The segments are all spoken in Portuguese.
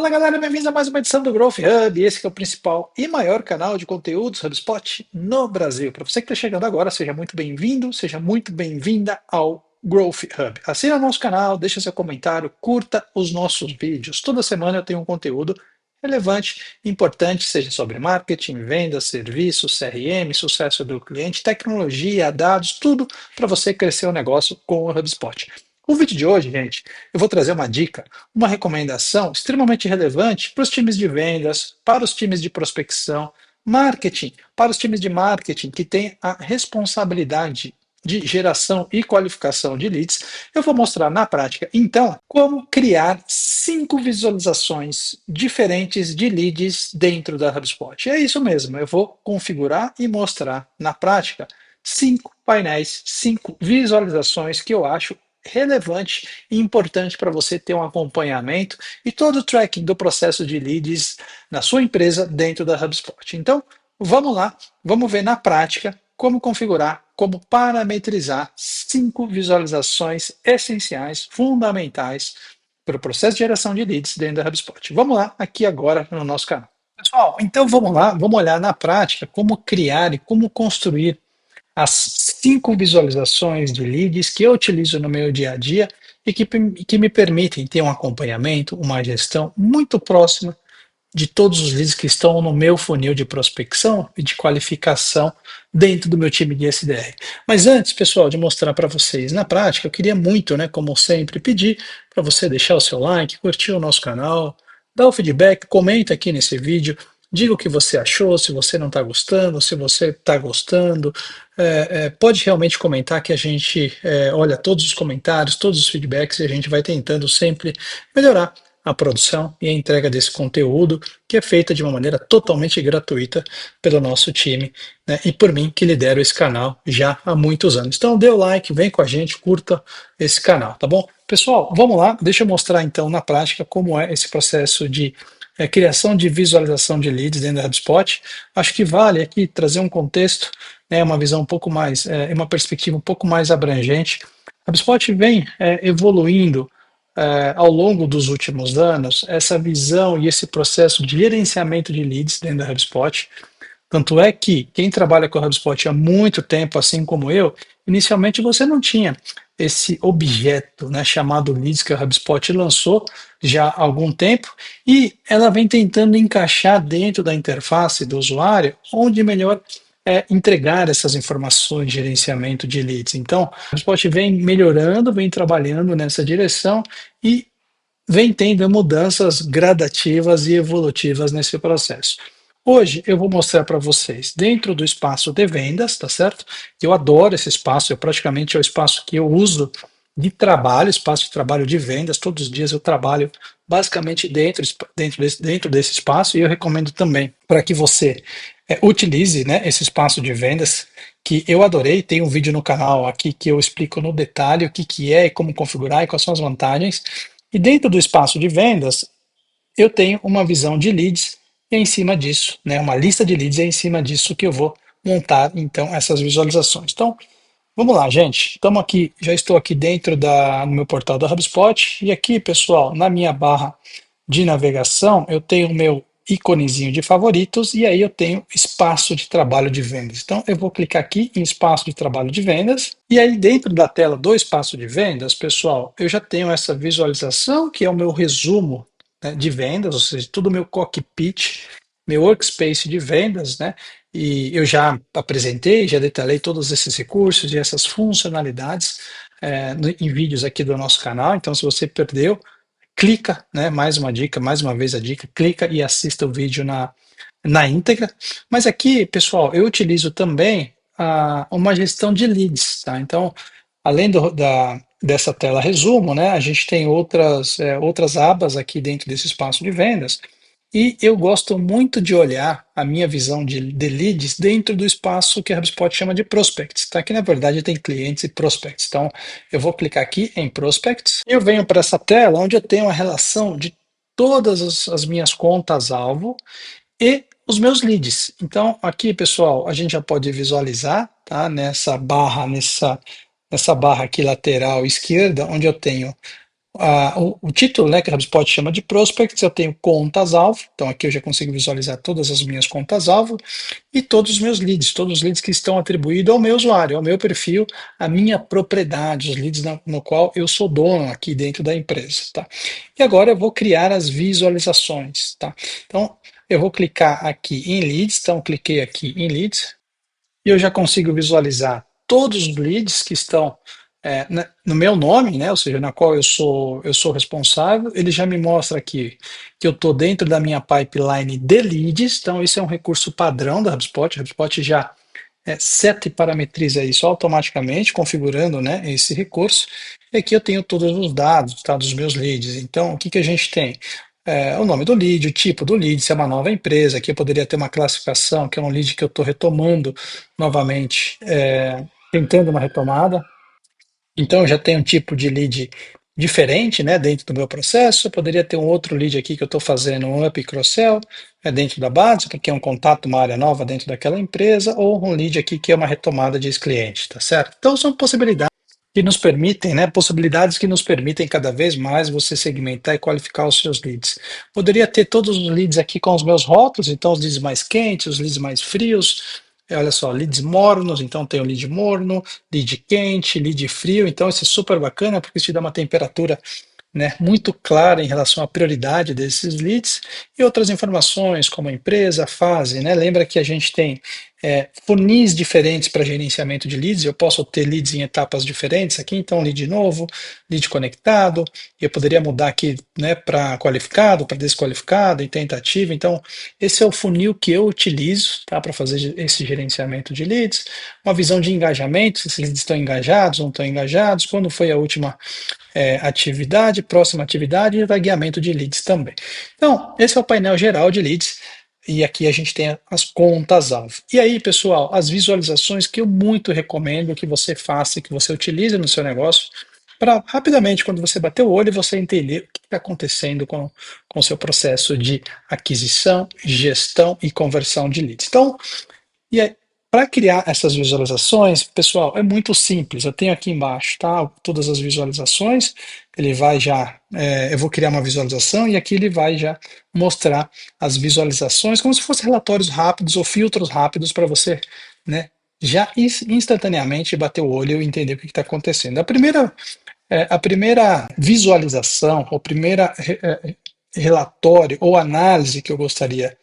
Fala galera, bem-vindos a mais uma edição do Growth Hub. Esse que é o principal e maior canal de conteúdos HubSpot no Brasil. Para você que está chegando agora, seja muito bem-vindo, seja muito bem-vinda ao Growth Hub. Assina o nosso canal, deixa seu comentário, curta os nossos vídeos. Toda semana eu tenho um conteúdo relevante, importante, seja sobre marketing, vendas, serviços, CRM, sucesso do cliente, tecnologia, dados, tudo para você crescer o negócio com o HubSpot. O vídeo de hoje, gente, eu vou trazer uma dica, uma recomendação extremamente relevante para os times de vendas, para os times de prospecção, marketing, para os times de marketing que têm a responsabilidade de geração e qualificação de leads. Eu vou mostrar na prática, então, como criar 5 visualizações diferentes de leads dentro da HubSpot. É isso mesmo, eu vou configurar e mostrar na prática 5 painéis, 5 visualizações que eu acho relevante e importante para você ter um acompanhamento e todo o tracking do processo de leads na sua empresa dentro da HubSpot. Então, vamos lá, vamos ver na prática como configurar, como parametrizar 5 visualizações essenciais, fundamentais para o processo de geração de leads dentro da HubSpot. Vamos lá, aqui agora no nosso canal. Pessoal, então vamos lá, vamos olhar na prática como criar e como construir as 5 visualizações de leads que eu utilizo no meu dia a dia e que me permitem ter um acompanhamento, uma gestão muito próxima de todos os leads que estão no meu funil de prospecção e de qualificação dentro do meu time de SDR. Mas antes, pessoal, de mostrar para vocês na prática, eu queria muito, né, como sempre, pedir para você deixar o seu like, curtir o nosso canal, dar o feedback, comenta aqui nesse vídeo, diga o que você achou, se você não está gostando, se você está gostando, pode realmente comentar que a gente olha todos os comentários, todos os feedbacks e a gente vai tentando sempre melhorar a produção e a entrega desse conteúdo, que é feita de uma maneira totalmente gratuita pelo nosso time, né, e por mim, que lidero esse canal já há muitos anos. Então, dê o like, vem com a gente, curta esse canal, tá bom? Pessoal, vamos lá, deixa eu mostrar então na prática como é esse processo de criação de visualização de leads dentro da HubSpot. Acho que vale aqui trazer um contexto, né, uma visão um pouco mais, uma perspectiva um pouco mais abrangente. A HubSpot vem evoluindo ao longo dos últimos anos essa visão e esse processo de gerenciamento de leads dentro da HubSpot. Tanto é que quem trabalha com a HubSpot há muito tempo, assim como eu, inicialmente você não tinha esse objeto, né, chamado Leads, que a HubSpot lançou já há algum tempo, e ela vem tentando encaixar dentro da interface do usuário onde melhor entregar essas informações de gerenciamento de leads. Então, a HubSpot vem melhorando, vem trabalhando nessa direção e vem tendo mudanças gradativas e evolutivas nesse processo. Hoje eu vou mostrar para vocês dentro do espaço de vendas, tá certo? Eu adoro esse espaço, praticamente é o espaço que eu uso de trabalho, espaço de trabalho de vendas. Todos os dias eu trabalho basicamente dentro desse espaço, e eu recomendo também para que você utilize, né, esse espaço de vendas, que eu adorei. Tem um vídeo no canal aqui que eu explico no detalhe o que, que é e como configurar e quais são as vantagens. E dentro do espaço de vendas, eu tenho uma visão de leads, e é em cima disso, né, uma lista de leads, é em cima disso que eu vou montar, então, essas visualizações. Então, vamos lá, gente. Estamos aqui, já estou aqui dentro no meu portal da HubSpot, e aqui, pessoal, na minha barra de navegação, eu tenho o meu íconezinho de favoritos, e aí eu tenho espaço de trabalho de vendas. Então, eu vou clicar aqui em espaço de trabalho de vendas, e aí dentro da tela do espaço de vendas, pessoal, eu já tenho essa visualização, que é o meu resumo, né, de vendas, ou seja, todo o meu cockpit, meu workspace de vendas, né? E eu já apresentei, já detalhei todos esses recursos e essas funcionalidades em vídeos aqui do nosso canal. Então, se você perdeu, clica, né? Mais uma dica, mais uma vez a dica, clica e assista o vídeo na íntegra. Mas aqui, pessoal, eu utilizo também uma gestão de leads, tá? Então, além dessa tela resumo, né? A gente tem outras abas aqui dentro desse espaço de vendas. E eu gosto muito de olhar a minha visão de leads dentro do espaço que a HubSpot chama de prospects, tá? Que na verdade tem clientes e prospects. Então, eu vou clicar aqui em prospects e eu venho para essa tela onde eu tenho a relação de todas as minhas contas-alvo e os meus leads. Então, aqui, pessoal, a gente já pode visualizar, tá? Nessa barra aqui lateral esquerda, onde eu tenho o título, né, que a HubSpot chama de Prospects, eu tenho contas-alvo, então aqui eu já consigo visualizar todas as minhas contas-alvo e todos os meus leads, todos os leads que estão atribuídos ao meu usuário, ao meu perfil, à minha propriedade, os leads no qual eu sou dono aqui dentro da empresa, tá? E agora eu vou criar as visualizações, tá? Então, eu vou clicar aqui em leads, então cliquei aqui em leads, e eu já consigo visualizar todos os leads que estão no meu nome, né, ou seja, na qual eu sou responsável. Ele já me mostra aqui que eu estou dentro da minha pipeline de leads, então isso é um recurso padrão da HubSpot. A HubSpot já seta e parametriza isso automaticamente, configurando, né, esse recurso. E aqui eu tenho todos os dados, tá, dos meus leads. Então, o que que a gente tem? O nome do lead, o tipo do lead, se é uma nova empresa. Aqui eu poderia ter uma classificação, que é um lead que eu estou retomando novamente, tentando uma retomada. Então, eu já tenho um tipo de lead diferente, né, dentro do meu processo. Eu poderia ter um outro lead aqui que eu estou fazendo um up e cross-sell, dentro da base, que é um contato, uma área nova dentro daquela empresa, ou um lead aqui que é uma retomada de ex-cliente, tá certo? Então, são possibilidades que nos permitem, né, possibilidades que nos permitem cada vez mais você segmentar e qualificar os seus leads. Poderia ter todos os leads aqui com os meus rótulos, então os leads mais quentes, os leads mais frios, olha só, leads mornos, então tem o lead morno, lead quente, lead frio, então isso é super bacana porque isso te dá uma temperatura, né, muito clara em relação à prioridade desses leads e outras informações como a empresa, a fase, né? Lembra que a gente tem funis diferentes para gerenciamento de leads, eu posso ter leads em etapas diferentes aqui, então lead novo, lead conectado, eu poderia mudar aqui, né, para qualificado, para desqualificado, em tentativa, então esse é o funil que eu utilizo, tá, para fazer esse gerenciamento de leads, uma visão de engajamento, se esses leads estão engajados, não estão engajados, quando foi a última atividade, próxima atividade e vagueamento de leads também. Então, esse é o painel geral de leads e aqui a gente tem as contas-alvo. E aí, pessoal, as visualizações que eu muito recomendo que você faça, que você utilize no seu negócio, para rapidamente, quando você bater o olho, você entender o que está acontecendo com o seu processo de aquisição, gestão e conversão de leads. Então, e aí, para criar essas visualizações, pessoal, é muito simples. Eu tenho aqui embaixo, tá? Todas as visualizações. Ele vai já, eu vou criar uma visualização e aqui ele vai já mostrar as visualizações como se fossem relatórios rápidos ou filtros rápidos para você, né? Já instantaneamente bater o olho e entender o que está acontecendo. A primeira visualização, ou primeira relatório ou análise que eu gostaria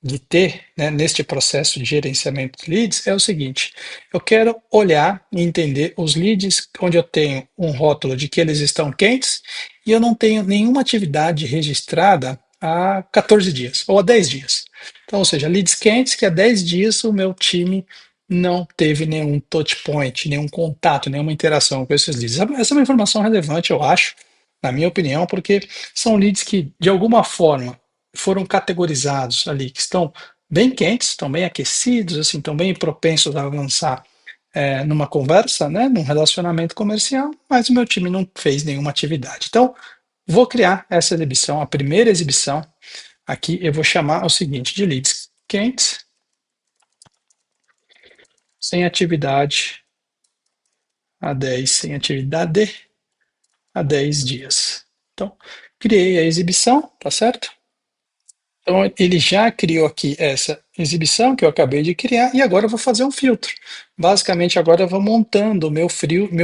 de ter, né, neste processo de gerenciamento de leads é o seguinte: eu quero olhar e entender os leads onde eu tenho um rótulo de que eles estão quentes e eu não tenho nenhuma atividade registrada há 14 dias ou há 10 dias. Então, ou seja, leads quentes que há 10 dias o meu time não teve nenhum touch point, nenhum contato, nenhuma interação com esses leads. Essa é uma informação relevante, eu acho, na minha opinião, porque são leads que, de alguma forma, foram categorizados ali, que estão bem quentes, estão bem aquecidos, assim, estão bem propensos a avançar numa conversa, né, num relacionamento comercial, mas o meu time não fez nenhuma atividade. Então, vou criar essa exibição, a primeira exibição. Aqui eu vou chamar o seguinte de leads quentes, sem atividade a 10, sem atividade há 10 dias. Então, criei a exibição, tá certo? Então, ele já criou aqui essa exibição que eu acabei de criar e agora eu vou fazer um filtro. Basicamente, agora eu vou montando o meu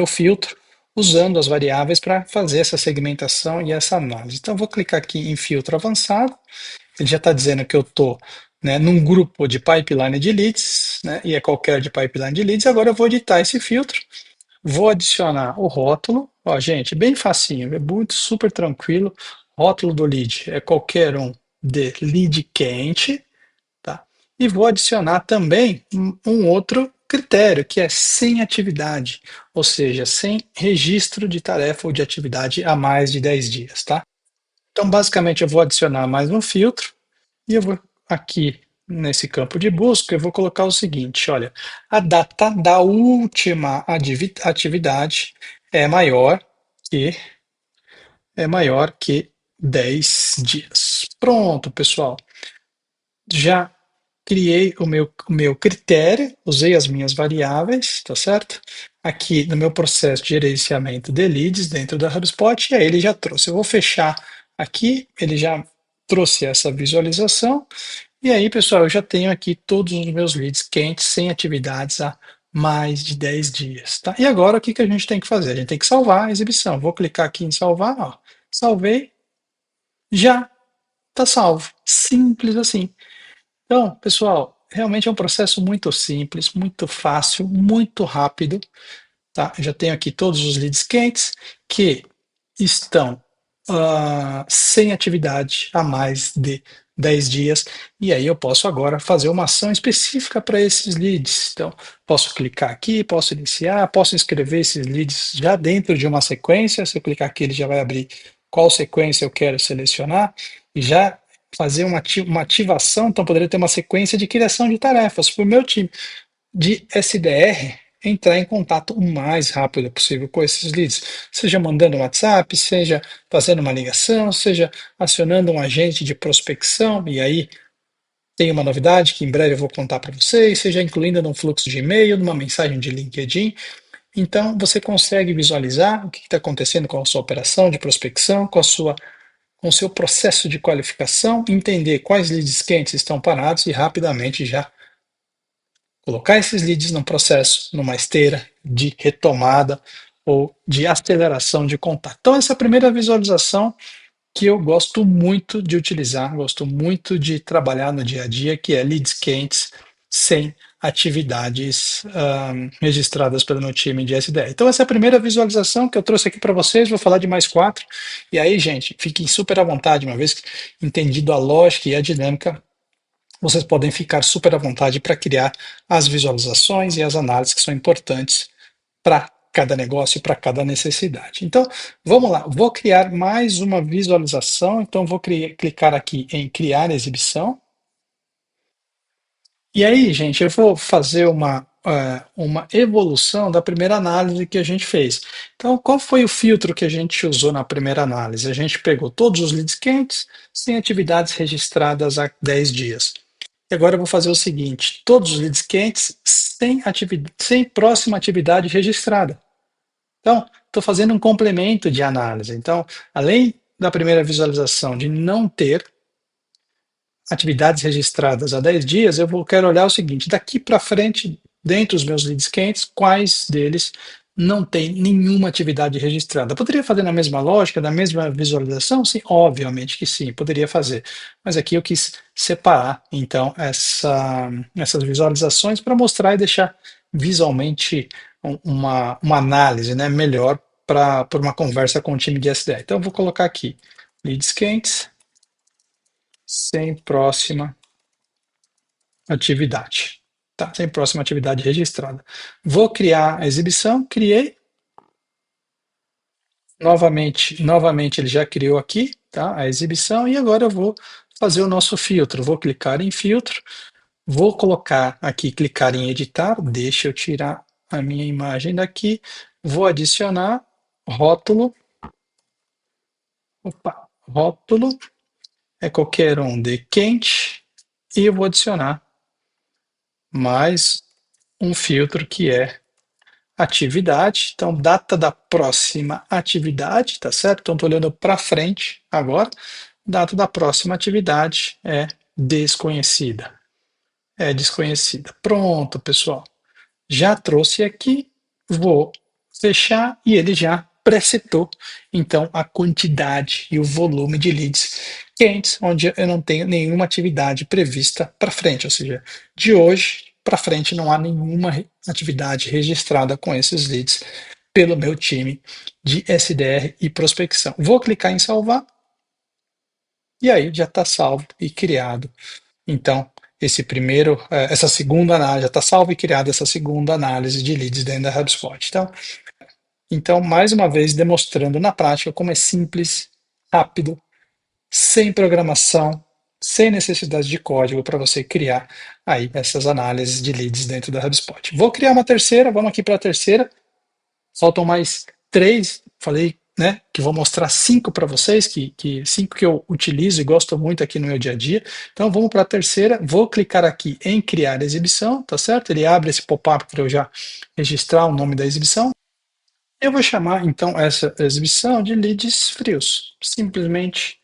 filtro usando as variáveis para fazer essa segmentação e essa análise. Então, eu vou clicar aqui em filtro avançado. Ele já está dizendo que eu estou, né, num grupo de pipeline de leads, né, e é qualquer de pipeline de leads. Agora eu vou editar esse filtro. Vou adicionar o rótulo. Ó, gente, bem facinho, é muito super tranquilo. Rótulo do lead é qualquer um de lead quente, tá? E vou adicionar também um outro critério, que é sem atividade, ou seja, sem registro de tarefa ou de atividade há mais de 10 dias, tá? Então, basicamente, eu vou adicionar mais um filtro e eu vou aqui nesse campo de busca, eu vou colocar o seguinte, olha, a data da última atividade é maior que é maior que 10 dias. Pronto, pessoal. Já criei o meu critério, usei as minhas variáveis, tá certo? Aqui no meu processo de gerenciamento de leads dentro da HubSpot, e aí ele já trouxe. Eu vou fechar aqui, ele já trouxe essa visualização, e aí, pessoal, eu já tenho aqui todos os meus leads quentes, sem atividades há mais de 10 dias, tá? E agora o que que a gente tem que fazer? A gente tem que salvar a exibição. Vou clicar aqui em salvar, ó. Salvei, já está salvo. Simples assim. Então, pessoal, realmente é um processo muito simples, muito fácil, muito rápido, tá? Eu já tenho aqui todos os leads quentes que estão sem atividade há mais de 10 dias, e aí eu posso agora fazer uma ação específica para esses leads. Então, posso clicar aqui, posso iniciar, posso escrever esses leads já dentro de uma sequência. Se eu clicar aqui, ele já vai abrir qual sequência eu quero selecionar, e já fazer uma ativação. Então, poderia ter uma sequência de criação de tarefas para o meu time de SDR entrar em contato o mais rápido possível com esses leads, seja mandando um WhatsApp, seja fazendo uma ligação, seja acionando um agente de prospecção, e aí tem uma novidade que em breve eu vou contar para vocês, seja incluindo num fluxo de e-mail, numa mensagem de LinkedIn. Então você consegue visualizar o que está acontecendo com a sua operação de prospecção, com o seu processo de qualificação, entender quais leads quentes estão parados e rapidamente já colocar esses leads num processo, numa esteira de retomada ou de aceleração de contato. Então, essa é a primeira visualização que eu gosto muito de utilizar, gosto muito de trabalhar no dia a dia, que é leads quentes sem atividades registradas pelo meu time de SDR. Então, essa é a primeira visualização que eu trouxe aqui para vocês. Vou falar de mais quatro. E aí, gente, fiquem super à vontade, uma vez entendido a lógica e a dinâmica, vocês podem ficar super à vontade para criar as visualizações e as análises que são importantes para cada negócio e para cada necessidade. Então, vamos lá, vou criar mais uma visualização, então vou clicar aqui em criar exibição, e aí, gente, eu vou fazer uma evolução da primeira análise que a gente fez. Então, qual foi o filtro que a gente usou na primeira análise? A gente pegou todos os leads quentes sem atividades registradas há 10 dias. E agora eu vou fazer o seguinte: todos os leads quentes sem próxima atividade registrada. Então, estou fazendo um complemento de análise. Então, além da primeira visualização de não ter atividades registradas há 10 dias, quero olhar o seguinte: daqui para frente, dentro dos meus leads quentes, quais deles não tem nenhuma atividade registrada? Poderia fazer na mesma lógica, na mesma visualização? Sim, obviamente que sim, poderia fazer. Mas aqui eu quis separar, então, essas visualizações para mostrar e deixar visualmente uma análise, né, melhor por uma conversa com o time de SDR. Então, eu vou colocar aqui leads quentes sem próxima atividade. Tá, sem próxima atividade registrada. Vou criar a exibição, criei. Novamente ele já criou aqui, tá, a exibição, e agora eu vou fazer o nosso filtro. Vou clicar em filtro, vou colocar aqui, clicar em editar, deixa eu tirar a minha imagem daqui, vou adicionar rótulo, rótulo, é qualquer um de quente, e eu vou adicionar mais um filtro que é atividade. Então, data da próxima atividade, tá certo? Então, estou olhando para frente agora. Data da próxima atividade é desconhecida. É desconhecida. Pronto, pessoal. Já trouxe aqui, vou fechar e ele já presetou, então, a quantidade e o volume de leads quentes, onde eu não tenho nenhuma atividade prevista para frente, ou seja, de hoje para frente não há nenhuma atividade registrada com esses leads pelo meu time de SDR e prospecção. Vou clicar em salvar e aí já está salvo e criado. Então, essa segunda análise já está salva e criada essa segunda análise de leads dentro da HubSpot. Então, mais uma vez, demonstrando na prática como é simples, rápido, sem programação, sem necessidade de código para você criar aí essas análises de leads dentro da HubSpot. Vou criar uma terceira, vamos aqui para a terceira. Faltam mais três, falei né, que vou mostrar cinco para vocês, cinco que eu utilizo e gosto muito aqui no meu dia a dia. Então vamos para a terceira, vou clicar aqui em criar exibição, tá certo? Ele abre esse pop-up para eu já registrar o nome da exibição. Eu vou chamar então essa exibição de leads frios, simplesmente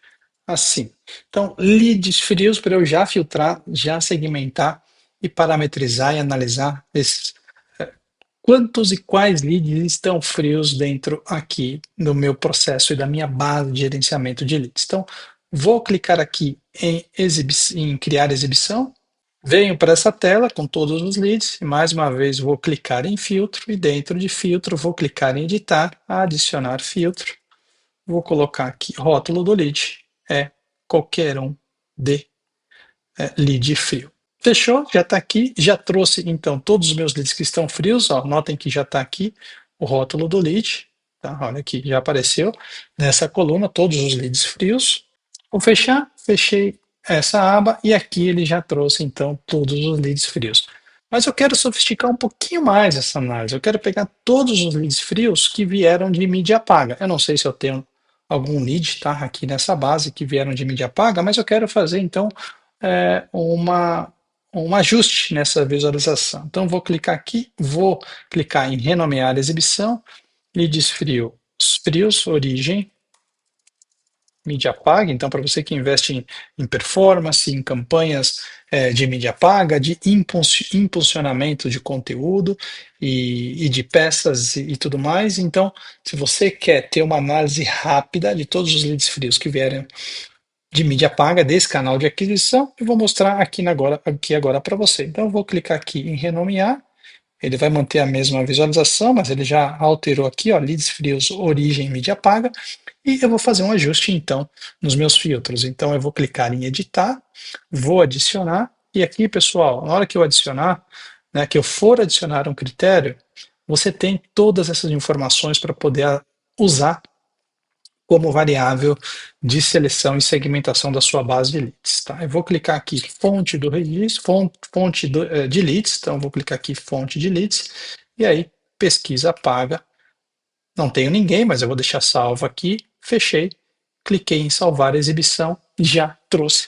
assim. Então, leads frios para eu já filtrar, já segmentar e parametrizar e analisar esses quantos e quais leads estão frios dentro aqui do meu processo e da minha base de gerenciamento de leads. Então, vou clicar aqui em criar exibição, venho para essa tela com todos os leads e mais uma vez vou clicar em filtro e dentro de filtro vou clicar em editar, adicionar filtro, vou colocar aqui rótulo do lead, é qualquer um de lead frio. Fechou? Já está aqui, já trouxe então todos os meus leads que estão frios, ó, notem que já está aqui o rótulo do lead, tá? Olha aqui, já apareceu nessa coluna todos os leads frios. Vou fechar, fechei essa aba e aqui ele já trouxe então todos os leads frios. Mas eu quero sofisticar um pouquinho mais essa análise, eu quero pegar todos os leads frios que vieram de mídia paga. Eu não sei se eu tenho algum lead, tá, aqui nessa base que vieram de mídia paga, mas eu quero fazer então um ajuste nessa visualização. Então, vou clicar aqui, vou clicar em renomear exibição, leads frios, origem, mídia paga. Então, para você que investe em performance, em campanhas de mídia paga, de impulsionamento de conteúdo e de peças e tudo mais. Então, se você quer ter uma análise rápida de todos os leads frios que vierem de mídia paga desse canal de aquisição, eu vou mostrar aqui agora para você. Então eu vou clicar aqui em renomear, ele vai manter a mesma visualização, mas ele já alterou aqui, ó, leads frios, origem, mídia paga, e eu vou fazer um ajuste então nos meus filtros. Então eu vou clicar em editar, vou adicionar, e aqui, pessoal, na hora que eu adicionar, né, que eu for adicionar um critério, você tem todas essas informações para poder usar como variável de seleção e segmentação da sua base de leads. Tá? Eu vou clicar aqui fonte do registro, de leads, então eu vou clicar aqui fonte de leads, e aí pesquisa paga, não tenho ninguém, mas eu vou deixar salvo aqui, fechei, cliquei em salvar a exibição, já trouxe,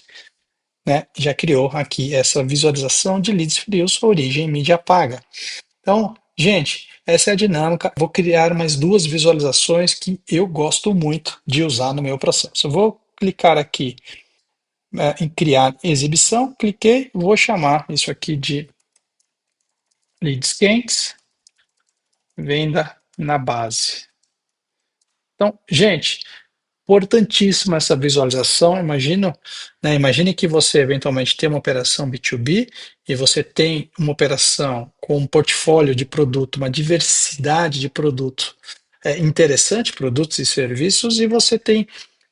né, já criou aqui essa visualização de leads frios, origem mídia paga. Então, gente, essa é a dinâmica. Vou criar mais duas visualizações que eu gosto muito de usar no meu processo. Eu vou clicar aqui em criar exibição, cliquei, vou chamar isso aqui de leads quentes, venda na base. Então, gente, importantíssima essa visualização. Imagine que você eventualmente tem uma operação B2B e você tem uma operação com um portfólio de produto, uma diversidade de produto interessante, produtos e serviços, e você tem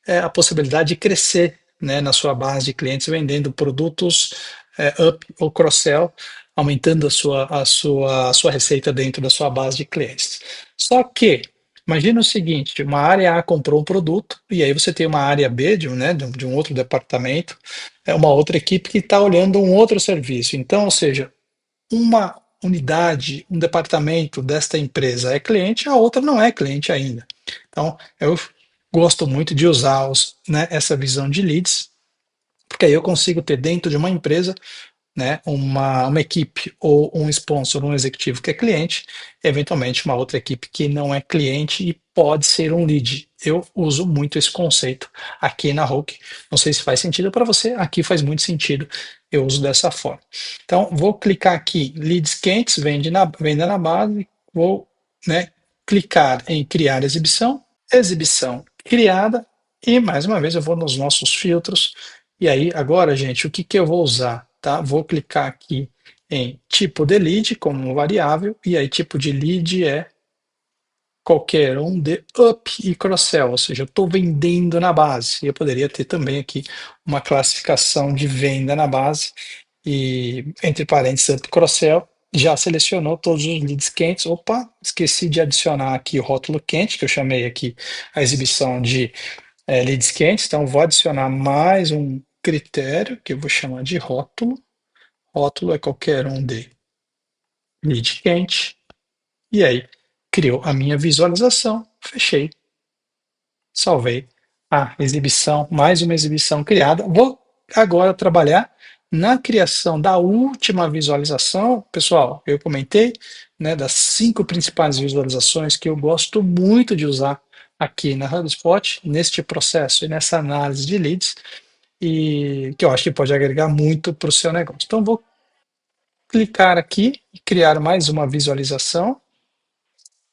a possibilidade de crescer, né, na sua base de clientes vendendo produtos up ou cross-sell, aumentando a sua receita dentro da sua base de clientes. Só que imagina o seguinte, uma área A comprou um produto e aí você tem uma área B de um outro departamento, uma outra equipe que está olhando um outro serviço. Então, ou seja, uma unidade, um departamento desta empresa é cliente, a outra não é cliente ainda. Então, eu gosto muito de usar essa visão de leads, porque aí eu consigo ter dentro de uma empresa, né, uma equipe ou um sponsor, um executivo que é cliente, eventualmente uma outra equipe que não é cliente e pode ser um lead. Eu uso muito esse conceito aqui na Roque. Não sei se faz sentido para você, aqui faz muito sentido, eu uso dessa forma. Então, vou clicar aqui, leads quentes, venda na base, vou, né, clicar em criar exibição criada, e mais uma vez eu vou nos nossos filtros, e aí agora, gente, o que que eu vou usar? Tá? Vou clicar aqui em tipo de lead como variável, e aí tipo de lead é qualquer um de up e cross-sell, ou seja, eu estou vendendo na base. E eu poderia ter também aqui uma classificação de venda na base, e entre parênteses, up cross-sell, já selecionou todos os leads quentes. Opa, esqueci de adicionar aqui o rótulo quente, que eu chamei aqui a exibição de leads quentes, então vou adicionar mais um critério, que eu vou chamar de rótulo. Rótulo é qualquer um de lead quente. E aí, criou a minha visualização, fechei. salvei a exibição, mais uma exibição criada. Vou agora trabalhar na criação da última visualização. Pessoal, eu comentei, né, das 5 principais visualizações que eu gosto muito de usar aqui na HubSpot, neste processo e nessa análise de leads, e que eu acho que pode agregar muito para o seu negócio. Então, vou clicar aqui e criar mais uma visualização.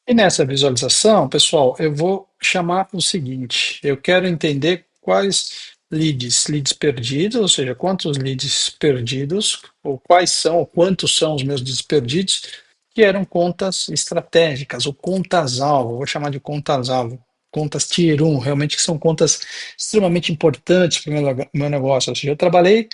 E nessa visualização, pessoal, eu vou chamar o seguinte: eu quero entender quais leads perdidos, ou seja, quantos leads perdidos, ou quais são, ou quantos são os meus leads perdidos, que eram contas estratégicas, ou contas-alvo, vou chamar de contas-alvo, contas Tier 1, realmente que são contas extremamente importantes para o meu negócio. Ou seja, eu trabalhei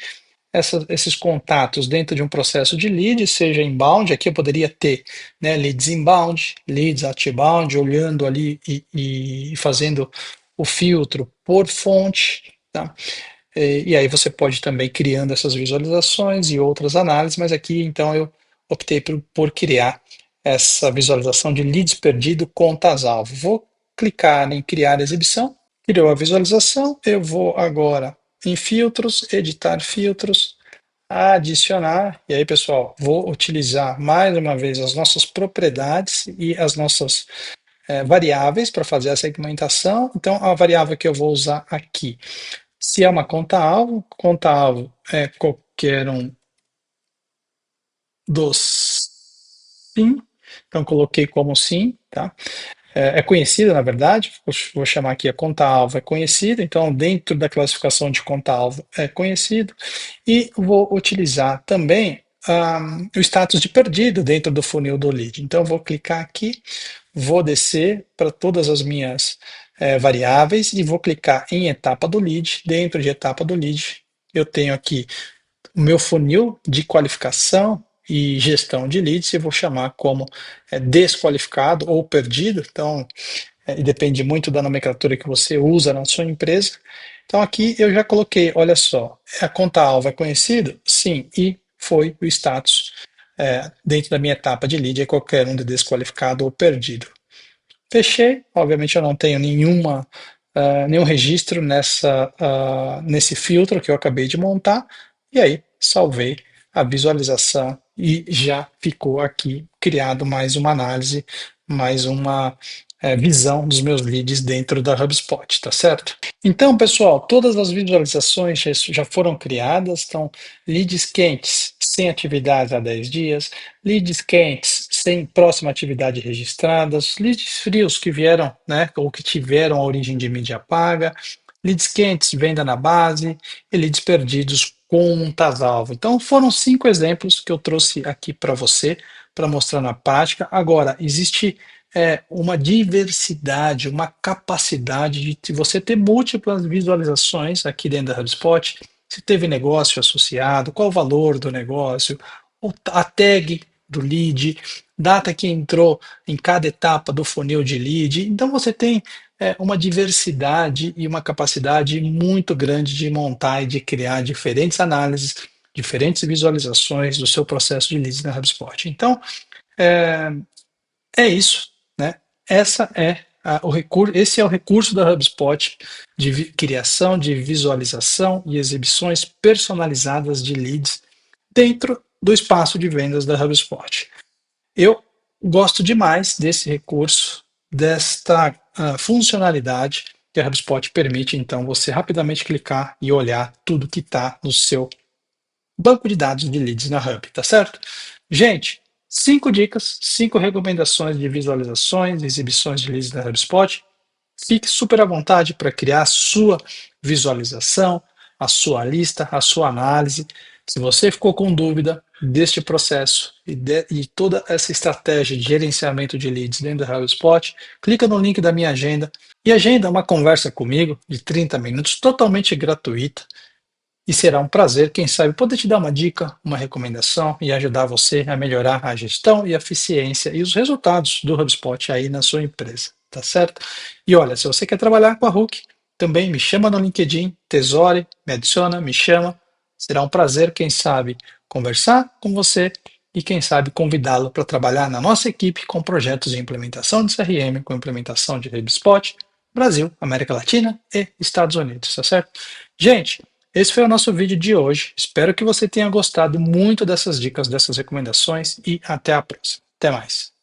esses contatos dentro de um processo de lead, seja inbound, aqui eu poderia ter, né, leads inbound, leads outbound, olhando ali e fazendo o filtro por fonte, tá? E aí você pode também criando essas visualizações e outras análises, mas aqui então eu optei por criar essa visualização de leads perdido contas-alvo. Vou clicar em criar exibição, criou a visualização, eu vou agora em filtros, editar filtros, adicionar, e aí pessoal, vou utilizar mais uma vez as nossas propriedades e as nossas variáveis para fazer a segmentação. Então a variável que eu vou usar aqui, se é uma conta-alvo é qualquer um dos sim, então coloquei como sim, tá? É conhecida, na verdade, vou chamar aqui a conta-alvo é conhecida, então dentro da classificação de conta-alvo é conhecido, e vou utilizar também o status de perdido dentro do funil do lead. Então vou clicar aqui, vou descer para todas as minhas variáveis e vou clicar em etapa do lead. Dentro de etapa do lead, eu tenho aqui o meu funil de qualificação e gestão de leads, eu vou chamar como desqualificado ou perdido, então e depende muito da nomenclatura que você usa na sua empresa. Então aqui eu já coloquei, olha só, a conta-alvo é conhecido? Sim, e foi o status dentro da minha etapa de lead, é qualquer um de desqualificado ou perdido. Fechei, obviamente eu não tenho nenhum registro nesse filtro que eu acabei de montar, e aí salvei a visualização e já ficou aqui criado mais uma análise, mais uma visão dos meus leads dentro da HubSpot, tá certo? Então, pessoal, todas as visualizações já foram criadas, então leads quentes sem atividade há 10 dias, leads quentes sem próxima atividade registradas, leads frios que vieram, né, ou que tiveram a origem de mídia paga, leads quentes, venda na base, e leads perdidos, contas-alvo. Então, foram 5 exemplos que eu trouxe aqui para você, para mostrar na prática. Agora, existe uma diversidade, uma capacidade de você ter múltiplas visualizações aqui dentro da HubSpot, se teve negócio associado, qual o valor do negócio, a tag do lead, data que entrou em cada etapa do funil de lead. Então você tem uma diversidade e uma capacidade muito grande de montar e de criar diferentes análises, diferentes visualizações do seu processo de leads na HubSpot. Então, é, é isso, né? Essa é o recurso, esse é o recurso da HubSpot de criação de visualização e exibições personalizadas de leads dentro do espaço de vendas da HubSpot. Eu gosto demais desse recurso, desta funcionalidade que a HubSpot permite, então, você rapidamente clicar e olhar tudo que está no seu banco de dados de leads na Hub, tá certo? Gente, 5 dicas, 5 recomendações de visualizações, exibições de leads da HubSpot. Fique super à vontade para criar a sua visualização, a sua lista, a sua análise. Se você ficou com dúvida deste processo e toda essa estratégia de gerenciamento de leads dentro da HubSpot, clica no link da minha agenda e agenda uma conversa comigo de 30 minutos, totalmente gratuita. E será um prazer, quem sabe, poder te dar uma dica, uma recomendação e ajudar você a melhorar a gestão e a eficiência e os resultados do HubSpot aí na sua empresa, tá certo? E olha, se você quer trabalhar com a Hook, também me chama no LinkedIn, Tesore, me adiciona, me chama. Será um prazer, quem sabe, conversar com você e quem sabe convidá-lo para trabalhar na nossa equipe com projetos de implementação de CRM, com implementação de HubSpot, Brasil, América Latina e Estados Unidos, tá certo? Gente, esse foi o nosso vídeo de hoje. Espero que você tenha gostado muito dessas dicas, dessas recomendações e até a próxima. Até mais.